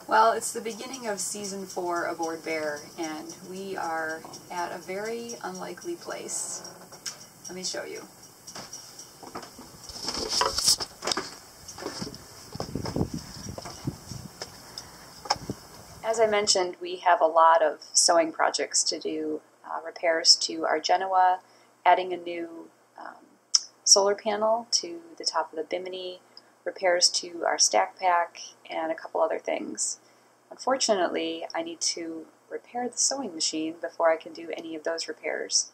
Well, it's the beginning of season 4 aboard Bear, and we are at a very unlikely place. Let me show you. As I mentioned, we have a lot of sewing projects to do, repairs to our Genoa, adding a new solar panel to the top of the bimini, repairs to our stack pack, and a couple other things. Unfortunately, I need to repair the sewing machine before I can do any of those repairs.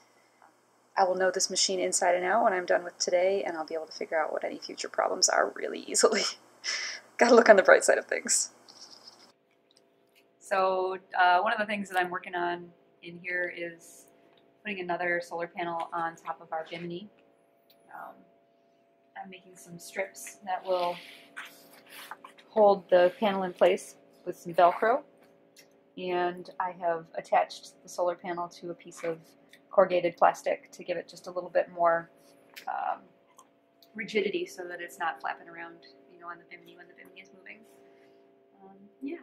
I will know this machine inside and out when I'm done with today, and I'll be able to figure out what any future problems are really easily. Gotta look on the bright side of things. So one of the things that I'm working on in here is putting another solar panel on top of our bimini. I'm making some strips that will hold the panel in place with some Velcro, and I have attached the solar panel to a piece of corrugated plastic to give it just a little bit more rigidity so that it's not flapping around, you know, on the bimini when the bimini is moving. Yeah.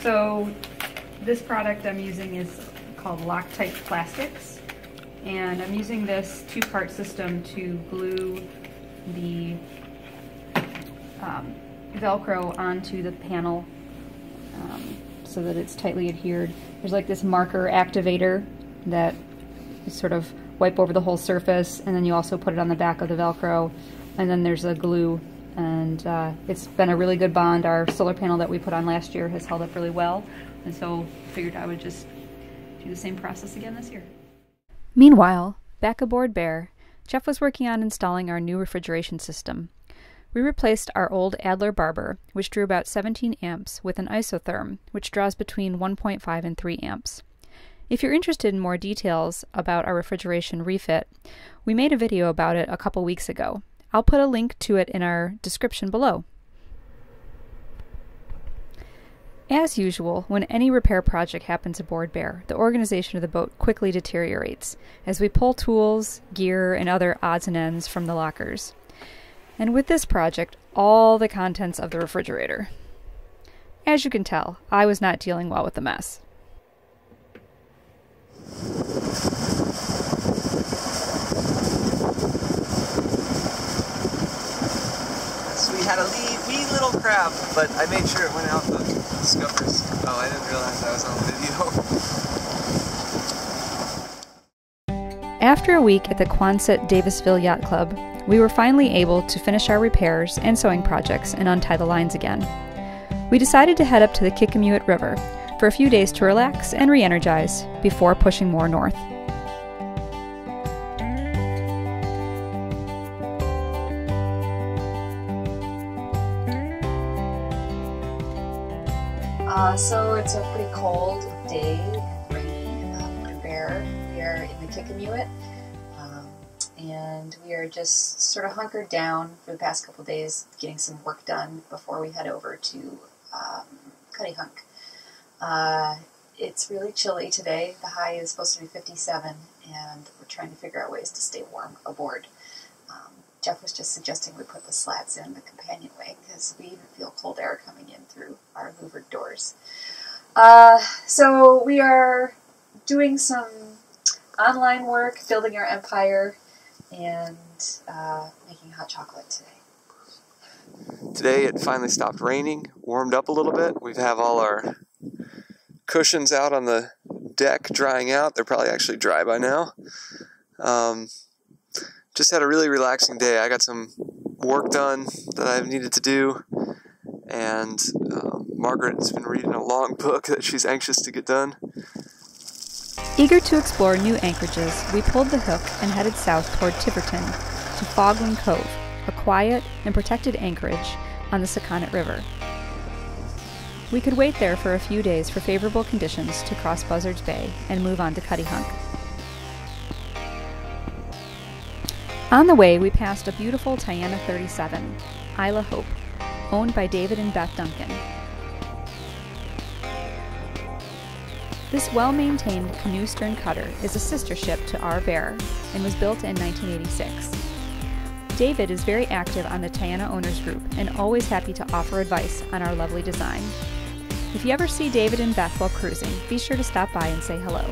So this product I'm using is called Loctite Plastics, and I'm using this 2-part system to glue the Velcro onto the panel so that it's tightly adhered. There's like this marker activator that you sort of wipe over the whole surface, and then you also put it on the back of the Velcro, and then there's a glue. And it's been a really good bond. Our solar panel that we put on last year has held up really well, and so I figured I would just do the same process again this year. Meanwhile, back aboard Bear, Jeff was working on installing our new refrigeration system. We replaced our old Adler Barber, which drew about 17 amps, with an isotherm, which draws between 1.5 and 3 amps. If you're interested in more details about our refrigeration refit, we made a video about it a couple weeks ago. I'll put a link to it in our description below. As usual, when any repair project happens aboard Bear, the organization of the boat quickly deteriorates as we pull tools, gear, and other odds and ends from the lockers. And with this project, all the contents of the refrigerator. As you can tell, I was not dealing well with the mess. We had a wee little crab, but I made sure it went out the scuppers. Oh, I didn't realize I was on video. After a week at the Quonset Davisville Yacht Club, we were finally able to finish our repairs and sewing projects and untie the lines again. We decided to head up to the Kickamuit River for a few days to relax and re-energize before pushing more north. So it's a pretty cold day, rainy, and Bear. We are in the Kickamuit, and we are just sort of hunkered down for the past couple of days, getting some work done before we head over to Kickamuit. It's really chilly today. The high is supposed to be 57, and we're trying to figure out ways to stay warm aboard. Jeff was just suggesting we put the slats in the companionway because we even feel cold air coming in through our louvered doors. So we are doing some online work, building our empire, and making hot chocolate today. Today it finally stopped raining, warmed up a little bit. We have all our cushions out on the deck drying out. They're probably actually dry by now. Just had a really relaxing day. I got some work done that I've needed to do, and Margaret's been reading a long book that she's anxious to get done. Eager to explore new anchorages, we pulled the hook and headed south toward Tiverton to Fogland Cove, a quiet and protected anchorage on the Kickamuit River. We could wait there for a few days for favorable conditions to cross Buzzards Bay and move on to Kickamuit. On the way, we passed a beautiful Tiana 37, Isla Hope, owned by David and Beth Duncan. This well-maintained canoe stern cutter is a sister ship to our Bear and was built in 1986. David is very active on the Tiana Owners Group and always happy to offer advice on our lovely design. If you ever see David and Beth while cruising, be sure to stop by and say hello.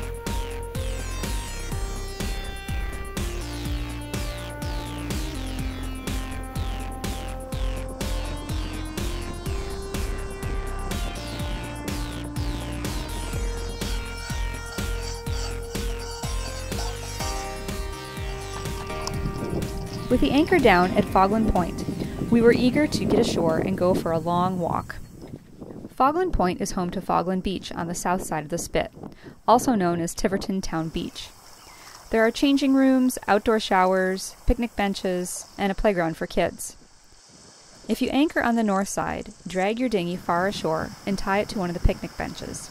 With the anchor down at Fogland Point, we were eager to get ashore and go for a long walk. Fogland Point is home to Fogland Beach on the south side of the Spit, also known as Tiverton Town Beach. There are changing rooms, outdoor showers, picnic benches, and a playground for kids. If you anchor on the north side, drag your dinghy far ashore and tie it to one of the picnic benches.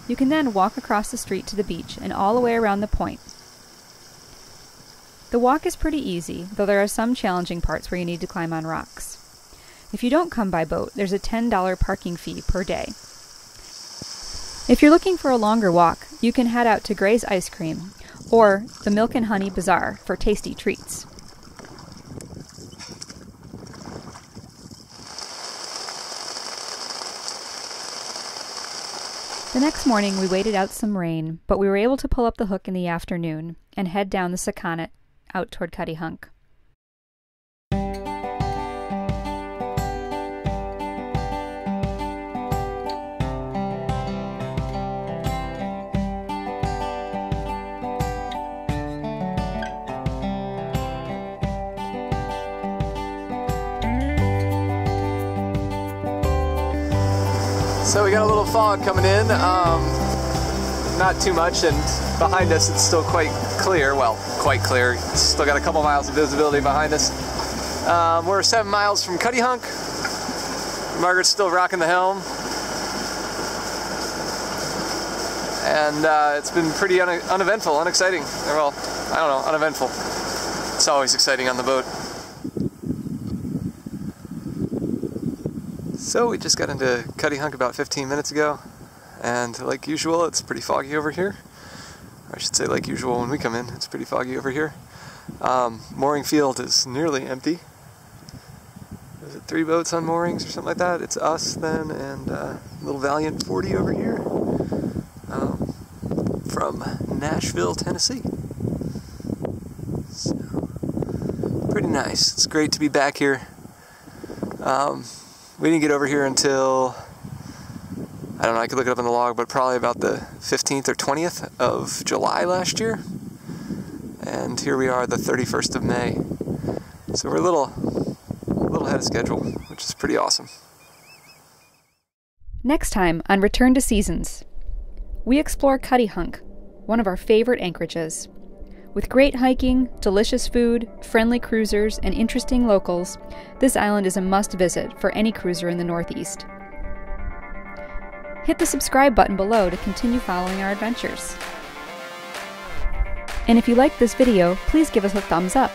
You can then walk across the street to the beach and all the way around the point. The walk is pretty easy, though there are some challenging parts where you need to climb on rocks. If you don't come by boat, there's a $10 parking fee per day. If you're looking for a longer walk, you can head out to Gray's Ice Cream or the Milk and Honey Bazaar for tasty treats. The next morning we waited out some rain, but we were able to pull up the hook in the afternoon and head down the Sakonnet out toward Cuttyhunk. So we got a little fog coming in, not too much, and behind us it's still quite clear. Well, quite clear. Still got a couple miles of visibility behind us. We're 7 miles from Cuttyhunk. Margaret's still rocking the helm. And it's been pretty uneventful, unexciting. Well, I don't know, uneventful. It's always exciting on the boat. So we just got into Cuttyhunk about 15 minutes ago, and like usual, it's pretty foggy over here. Or I should say like usual when we come in, it's pretty foggy over here. Mooring field is nearly empty. Is it 3 boats on moorings or something like that? It's us then and little Valiant 40 over here from Nashville, Tennessee. So, pretty nice. It's great to be back here. We didn't get over here until, I don't know, I could look it up in the log, but probably about the 15th or 20th of July last year. And here we are, the 31st of May. So we're a little ahead of schedule, which is pretty awesome. Next time on Return to Seasons, we explore Cuttyhunk, one of our favorite anchorages. With great hiking, delicious food, friendly cruisers, and interesting locals, this island is a must-visit for any cruiser in the Northeast. Hit the subscribe button below to continue following our adventures. And if you liked this video, please give us a thumbs up.